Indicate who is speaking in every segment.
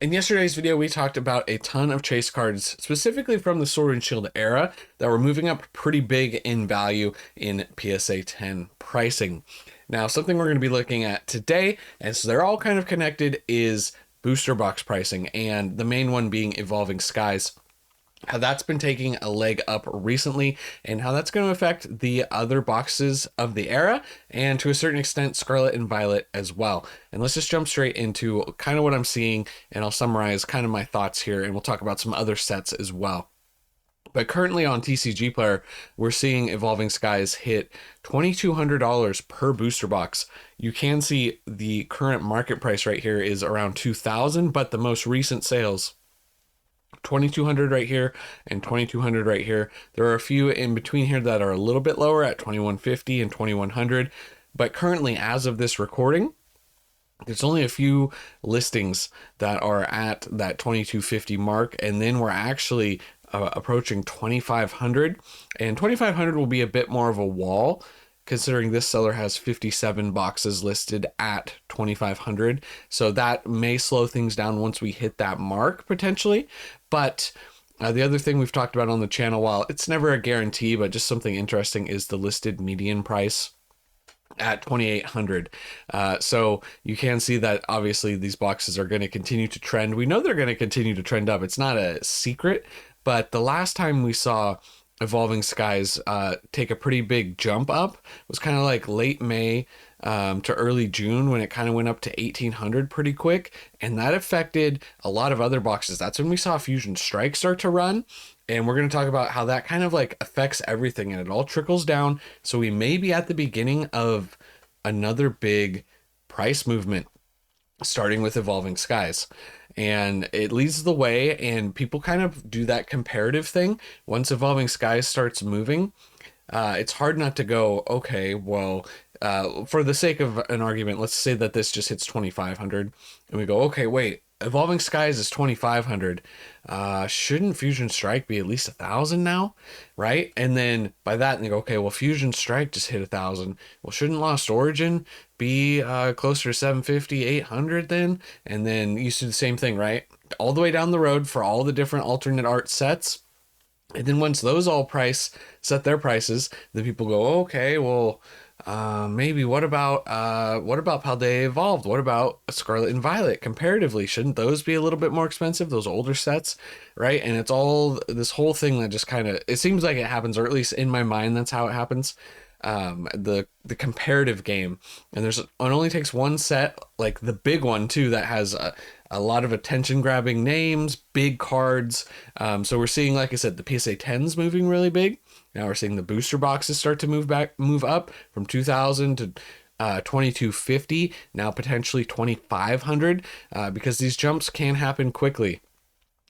Speaker 1: In yesterday's video, we talked about a ton of chase cards, specifically from the Sword and Shield era, that were moving up pretty big in value in PSA 10 pricing. Now, something we're going to be looking at today, and so they're all kind of connected, is booster box pricing, and the main one being Evolving Skies. How that's been taking a leg up recently, and how that's going to affect the other boxes of the era, and to a certain extent Scarlet and Violet as well. And let's just jump straight into kind of what I'm seeing, and I'll summarize kind of my thoughts here, and we'll talk about some other sets as well. But currently on TCG Player, we're seeing Evolving Skies hit $2,200 per booster box. You can see the current market price right here is around $2,000, but the most recent sales, 2,200 right here and 2,200 right here. There are a few in between here that are a little bit lower at 2,150 and 2,100, but currently, as of this recording, there's only a few listings that are at that 2,250 mark, and then we're actually approaching 2,500, and 2,500 will be a bit more of a wall, considering this seller has 57 boxes listed at 2,500. So that may slow things down once we hit that mark potentially. But the other thing we've talked about on the channel, while it's never a guarantee, but just something interesting, is the listed median price at 2,800. So you can see that obviously these boxes are going to continue to trend. We know they're going to continue to trend up. It's not a secret, but the last time we saw Evolving Skies take a pretty big jump up was kind of like late May to early June, when it kind of went up to 1,800 pretty quick, and that affected a lot of other boxes. That's when we saw Fusion Strike start to run, and we're going to talk about how that kind of like affects everything, and it all trickles down. So we may be at the beginning of another big price movement, starting with Evolving Skies. And it leads the way, and people kind of do that comparative thing. Once Evolving Skies starts moving, it's hard not to go, okay, well, for the sake of an argument, let's say that this just hits 2,500, and we go, okay, wait, Evolving Skies is 2,500. Shouldn't Fusion Strike be at least 1,000 now, right? And then by that, they go, okay, well, Fusion Strike just hit 1,000. Well, shouldn't Lost Origin be closer to 750, 800 then? And then you see the same thing, right? All the way down the road for all the different alternate art sets. And then once those all set their prices, then people go, okay, well, maybe what about Paldea Evolved? What about Scarlet and Violet? Comparatively, shouldn't those be a little bit more expensive, those older sets, right? And it's all this whole thing that just kind of, it seems like it happens, or at least in my mind, that's how it happens. The comparative game, and it only takes one set, like the big one too, that has a lot of attention grabbing names, big cards. So we're seeing, like I said, the PSA 10s moving really big. Now we're seeing the booster boxes start to move up from 2,000 to 2,250, now potentially 2,500, because these jumps can happen quickly.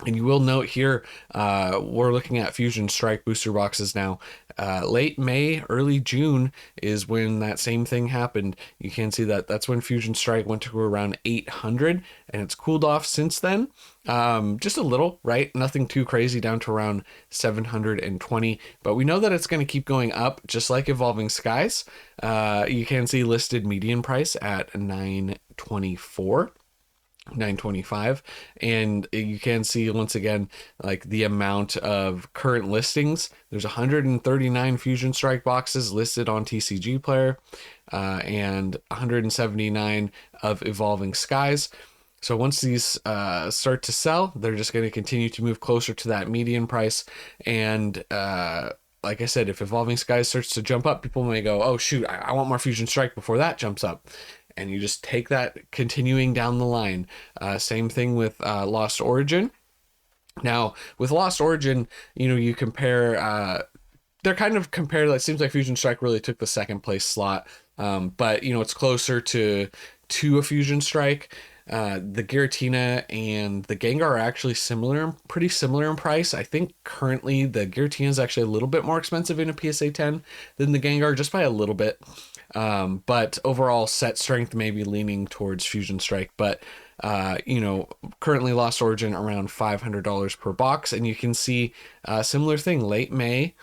Speaker 1: And you will note here, we're looking at Fusion Strike booster boxes now. Late May, early June is when that same thing happened. You can see that that's when Fusion Strike went to around 800, and it's cooled off since then. Just a little, right? Nothing too crazy, down to around 720. But we know that it's going to keep going up, just like Evolving Skies. You can see listed median price at 924. 925, and you can see once again like the amount of current listings. There's 139 Fusion Strike boxes listed on TCG Player, and 179 of Evolving Skies. So once these start to sell, they're just going to continue to move closer to that median price. And like I said, if Evolving Skies starts to jump up, people may go, oh shoot, I want more Fusion Strike before that jumps up. And you just take that continuing down the line. Same thing with Lost Origin. Now, with Lost Origin, you compare, they're kind of compared. It seems like Fusion Strike really took the second place slot. But, it's closer to a Fusion Strike. The Giratina and the Gengar are actually pretty similar in price. I think currently the Giratina is actually a little bit more expensive in a PSA 10 than the Gengar, just by a little bit. But overall set strength may be leaning towards Fusion Strike. But, currently Lost Origin around $500 per box. And you can see a similar thing, late May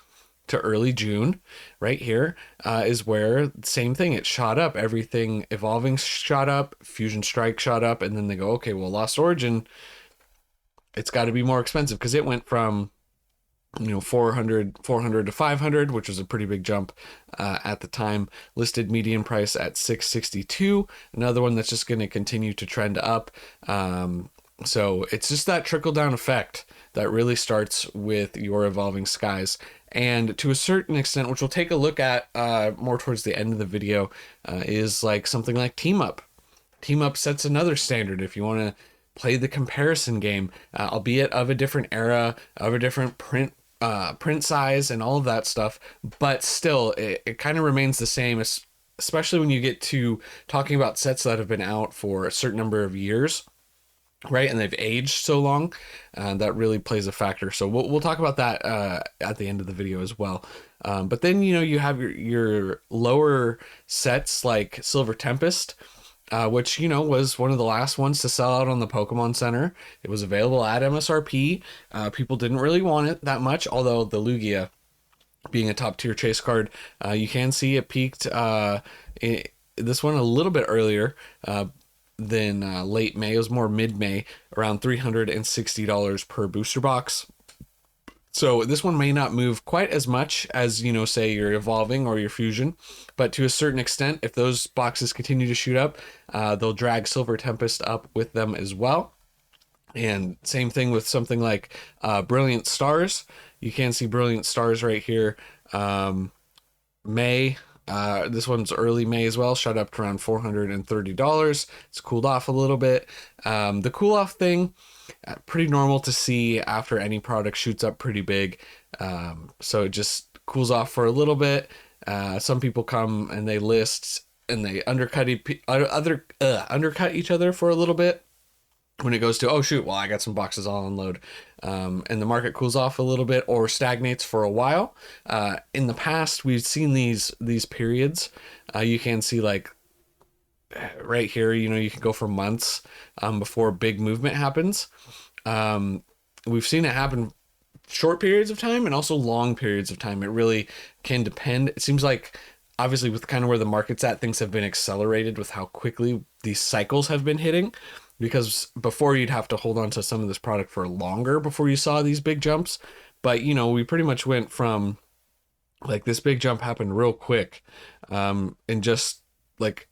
Speaker 1: to early June, right here, is where same thing, it shot up. Everything Evolving shot up, Fusion Strike shot up, and then they go, okay, well, Lost Origin it's got to be more expensive because it went from 400 to 500, which was a pretty big jump at the time. Listed median price at 662. Another one that's just going to continue to trend up. So it's just that trickle down effect that really starts with your Evolving Skies. And to a certain extent, which we'll take a look at more towards the end of the video, is like something like Team Up. Team Up sets another standard if you want to play the comparison game, albeit of a different era, of a different print size and all of that stuff, but still it kind of remains the same, especially when you get to talking about sets that have been out for a certain number of years, right? And they've aged so long, that really plays a factor. So we'll talk about that at the end of the video as well. But then, you have your lower sets like Silver Tempest, which, was one of the last ones to sell out on the Pokemon Center. It was available at MSRP. People didn't really want it that much, although the Lugia being a top tier chase card, you can see it peaked this one a little bit earlier than late May. It was more mid-May, around $360 per booster box. So this one may not move quite as much as, say your Evolving or your Fusion, but to a certain extent, if those boxes continue to shoot up, they'll drag Silver Tempest up with them as well. And same thing with something like Brilliant Stars. You can see Brilliant Stars right here. May, this one's early May as well, shot up to around $430. It's cooled off a little bit. The cool off thing, pretty normal to see after any product shoots up pretty big. So it just cools off for a little bit. Some people come and they list and they undercut each other for a little bit. When it goes to, oh shoot, well, I got some boxes, I'll unload. And the market cools off a little bit or stagnates for a while. In the past, we've seen these periods. You can see like right here, you can go for months before big movement happens. We've seen it happen short periods of time and also long periods of time. It really can depend. It seems like, obviously, with kind of where the market's at, things have been accelerated with how quickly these cycles have been hitting. Because before you'd have to hold on to some of this product for longer before you saw these big jumps. But, we pretty much went from like this big jump happened real quick in just like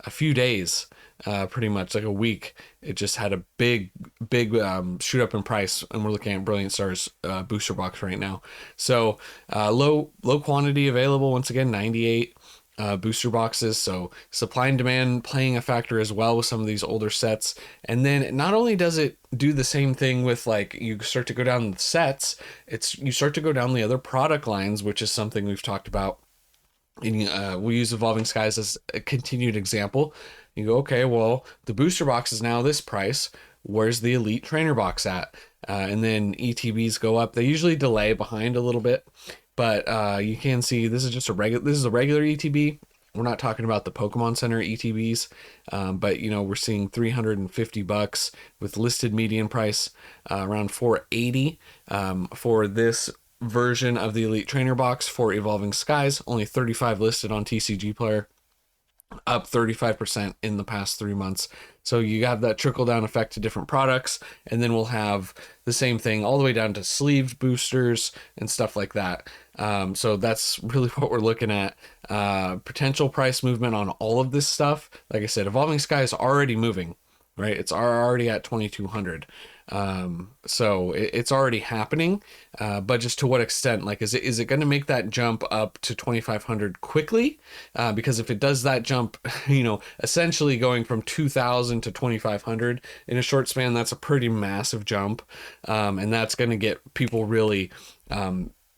Speaker 1: a few days, pretty much like a week. It just had a big shoot up in price. And we're looking at Brilliant Stars booster box right now. So low quantity available. Once again, 98 booster boxes, so supply and demand playing a factor as well with some of these older sets. And then not only does it do the same thing with like you start to go down the sets, you start to go down the other product lines, which is something we've talked about. And we use Evolving Skies as a continued example. You go, okay, well, the booster box is now this price. Where's the Elite Trainer box at? And then ETBs go up. They usually delay behind a little bit. But you can see this is just a regular ETB. We're not talking about the Pokemon Center ETBs, but we're seeing $350 with listed median price around $480 for this version of the Elite Trainer box for Evolving Skies. Only 35 listed on TCG Player, up 35% in the past 3 months. So you have that trickle down effect to different products, and then we'll have the same thing all the way down to sleeved boosters and stuff like that. So that's really what we're looking at. Potential price movement on all of this stuff. Like I said, Evolving Sky is already moving, right? It's already at 2,200. So it's already happening, but just to what extent? Like, is it going to make that jump up to 2,500 quickly? Because if it does that jump, essentially going from 2,000 to 2,500 in a short span, that's a pretty massive jump. And that's going to get people really,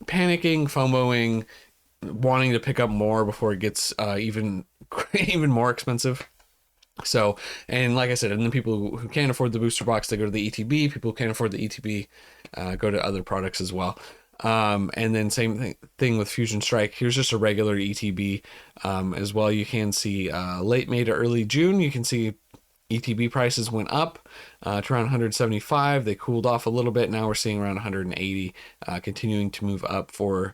Speaker 1: panicking, FOMOing, wanting to pick up more before it gets, even more expensive. So, and like I said, and then people who can't afford the booster box, they go to the ETB. People who can't afford the ETB, go to other products as well. And then same thing with Fusion Strike. Here's just a regular ETB as well. You can see late May to early June, you can see ETB prices went up to around 175. They cooled off a little bit. Now we're seeing around 180, continuing to move up for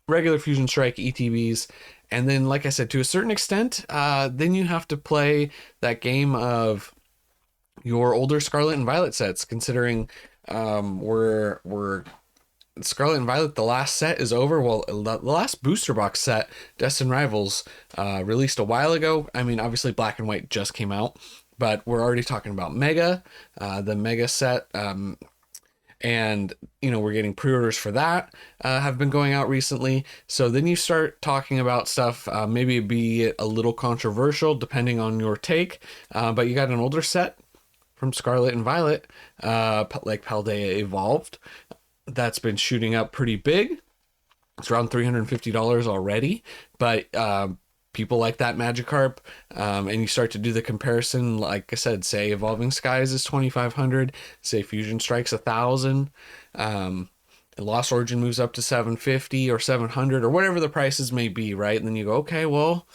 Speaker 1: regular Fusion Strike ETBs. And then, like I said, to a certain extent, then you have to play that game of your older Scarlet and Violet sets, considering we're Scarlet and Violet, the last set is over. Well, the last booster box set, Destined Rivals, released a while ago. I mean, obviously Black and White just came out, but we're already talking about Mega, the Mega set, and we're getting pre-orders for that, have been going out recently. So then you start talking about stuff, maybe be a little controversial depending on your take, but you got an older set from Scarlet and Violet, like Paldea Evolved, that's been shooting up pretty big. It's around $350 already, but people like that Magikarp, and you start to do the comparison. Like I said, say Evolving Skies is 2,500, say Fusion Strike's 1,000, Lost Origin moves up to 750 or 700 or whatever the prices may be, right? And then you go, okay, well,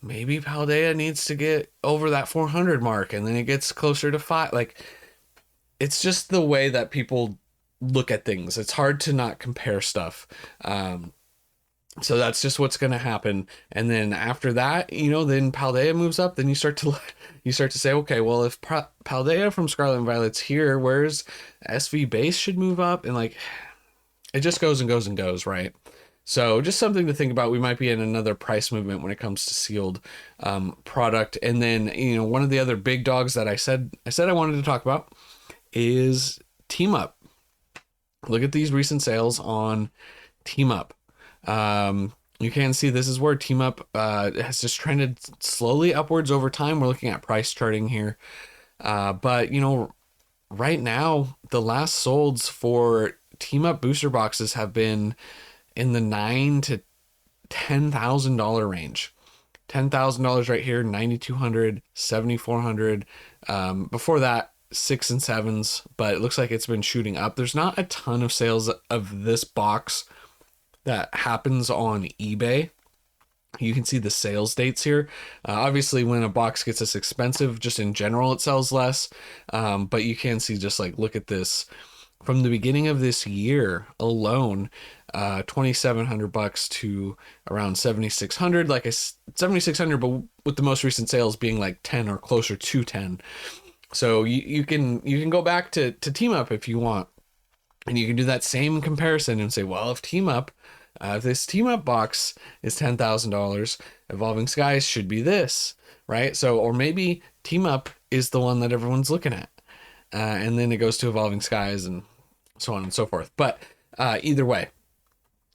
Speaker 1: maybe Paldea needs to get over that 400 mark, and then it gets closer to 5. Like, it's just the way that people look at things. It's hard to not compare stuff. So that's just what's going to happen. And then after that, then Paldea moves up. Then you start to say, okay, well, if Paldea from Scarlet and Violet's here, where's SV base should move up, and like, it just goes and goes and goes, right? So just something to think about. We might be in another price movement when it comes to sealed product. And then one of the other big dogs that I said I wanted to talk about is Team Up. Look at these recent sales on Team Up. You can see this is where Team Up has just trended slowly upwards over time. We're looking at price charting here. But right now, the last solds for Team Up booster boxes have been in the $9,000 to $10,000 range. $10,000 right here, $9,200, $7,400. Before that, 6 and 7s, but it looks like it's been shooting up. There's not a ton of sales of this box that happens on eBay. You can see the sales dates here. Obviously, when a box gets this expensive, just in general, it sells less. But you can see, just like, look at this. From the beginning of this year alone, $2,700 to around 7,600. Like 7,600, but with the most recent sales being like 10 or closer to 10. So you can go back to Team Up if you want, and you can do that same comparison and say, well, if this Team Up box is $10,000, Evolving Skies should be this, right? So, or maybe Team Up is the one that everyone's looking at, and then it goes to Evolving Skies and so on and so forth. But either way,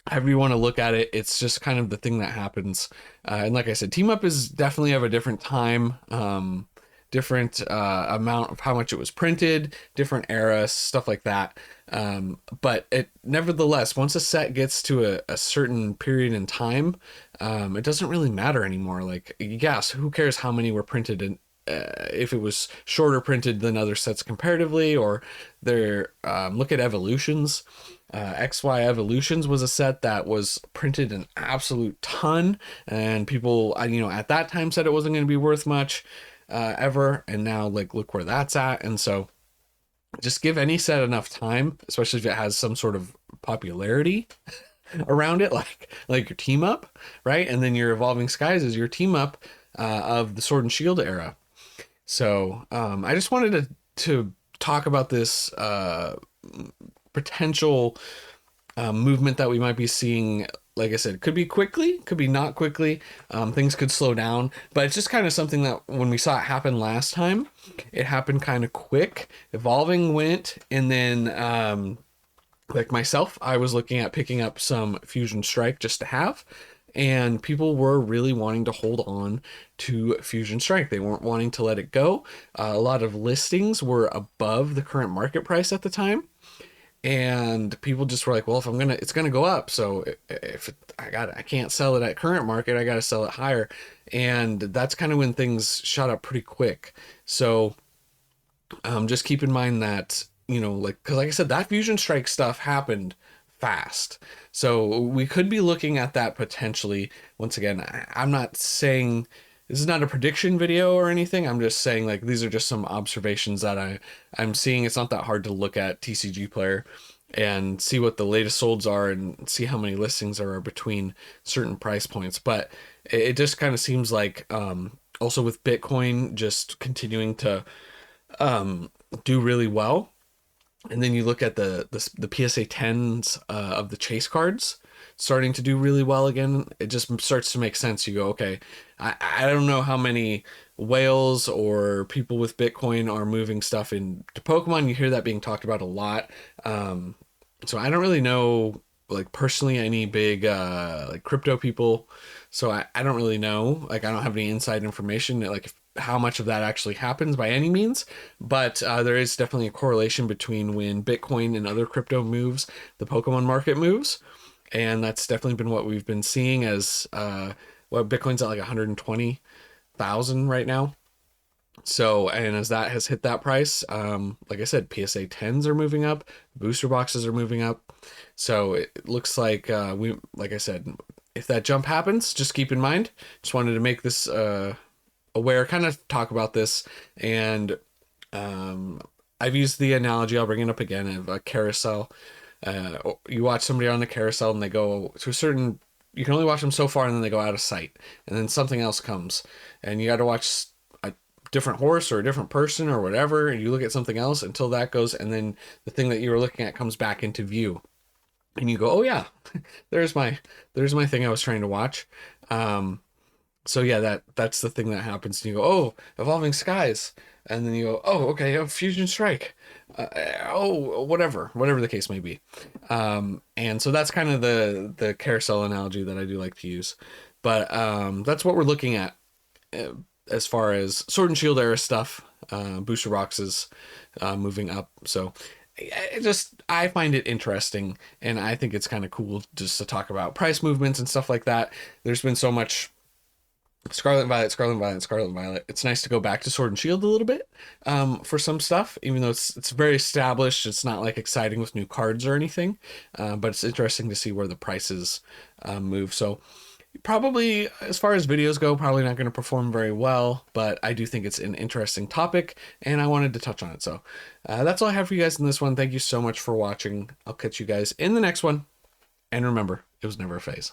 Speaker 1: however you want to look at it, it's just kind of the thing that happens. And like I said, Team Up is definitely of a different time. Different amount of how much it was printed, different era, stuff like that. But it nevertheless, once a set gets to a certain period in time, it doesn't really matter anymore. Like, yes, who cares how many were printed, and if it was shorter printed than other sets comparatively, or look at Evolutions. XY Evolutions was a set that was printed an absolute ton, and people, at that time said it wasn't going to be worth much. Ever, and now like look where that's at. And so just give any set enough time, especially if it has some sort of popularity around it, like your Team Up, right? And then your Evolving Skies is your Team Up of the Sword and Shield era. So I just wanted to talk about this potential movement that we might be seeing. Like I said, could be quickly, could be not quickly. Things could slow down, but it's just kind of something that when we saw it happen last time, it happened kind of quick. Evolving went, and then like myself, I was looking at picking up some Fusion Strike just to have, and people were really wanting to hold on to Fusion Strike. They weren't wanting to let it go. A lot of listings were above the current market price at the time. And people just were like, well, it's gonna go up. So I can't sell it at current market. I got to sell it higher. And that's kind of when things shot up pretty quick. So just keep in mind that, cause like I said, that Fusion Strike stuff happened fast. So we could be looking at that potentially. Once again, I'm not saying this is not a prediction video or anything. I'm just saying, like, these are just some observations that I'm seeing. It's not that hard to look at TCG Player and see what the latest solds are and see how many listings there are between certain price points. But it just kind of seems like, also with Bitcoin just continuing to do really well. And then you look at the PSA 10s of the chase cards starting to do really well again. It just starts to make sense. You go, okay, I don't know how many whales or people with Bitcoin are moving stuff into Pokemon. You hear that being talked about a lot. So I don't really know, like, personally, any big like crypto people. So I don't really know. Like, I don't have any inside information, like, how much of that actually happens by any means. But there is definitely a correlation between when Bitcoin and other crypto moves, the Pokemon market moves. And that's definitely been what we've been seeing as what Bitcoin's at like 120,000 right now. So, and as that has hit that price, like I said, PSA 10s are moving up, booster boxes are moving up. So it looks like like I said, if that jump happens, just keep in mind. Just wanted to make this aware, kind of talk about this, and um, I've used the analogy. I'll bring it up again of a carousel. You watch somebody on the carousel and they go to a certain. You can only watch them so far, and then they go out of sight, and then something else comes, and you got to watch a different horse or a different person or whatever, and you look at something else until that goes, and then the thing that you were looking at comes back into view, and you go, oh yeah, there's my thing I was trying to watch. Um, so yeah, that's the thing that happens. And you go, oh, evolving skies, and then you go, oh, okay, oh, fusion strike, oh, whatever the case may be. And so that's kind of the carousel analogy that I do like to use. But that's what we're looking at uh, as far as Sword and Shield era stuff, booster boxes moving up. So I find it interesting, and I think it's kind of cool just to talk about price movements and stuff like that. There's been so much Scarlet Violet, Scarlet Violet, Scarlet Violet. It's nice to go back to Sword and Shield a little bit for some stuff, even though it's very established. It's not like exciting with new cards or anything, but it's interesting to see where the prices move. So probably, as far as videos go, probably not going to perform very well, but I do think it's an interesting topic, and I wanted to touch on it. So that's all I have for you guys in this one. Thank you so much for watching. I'll catch you guys in the next one, and remember, it was never a phase.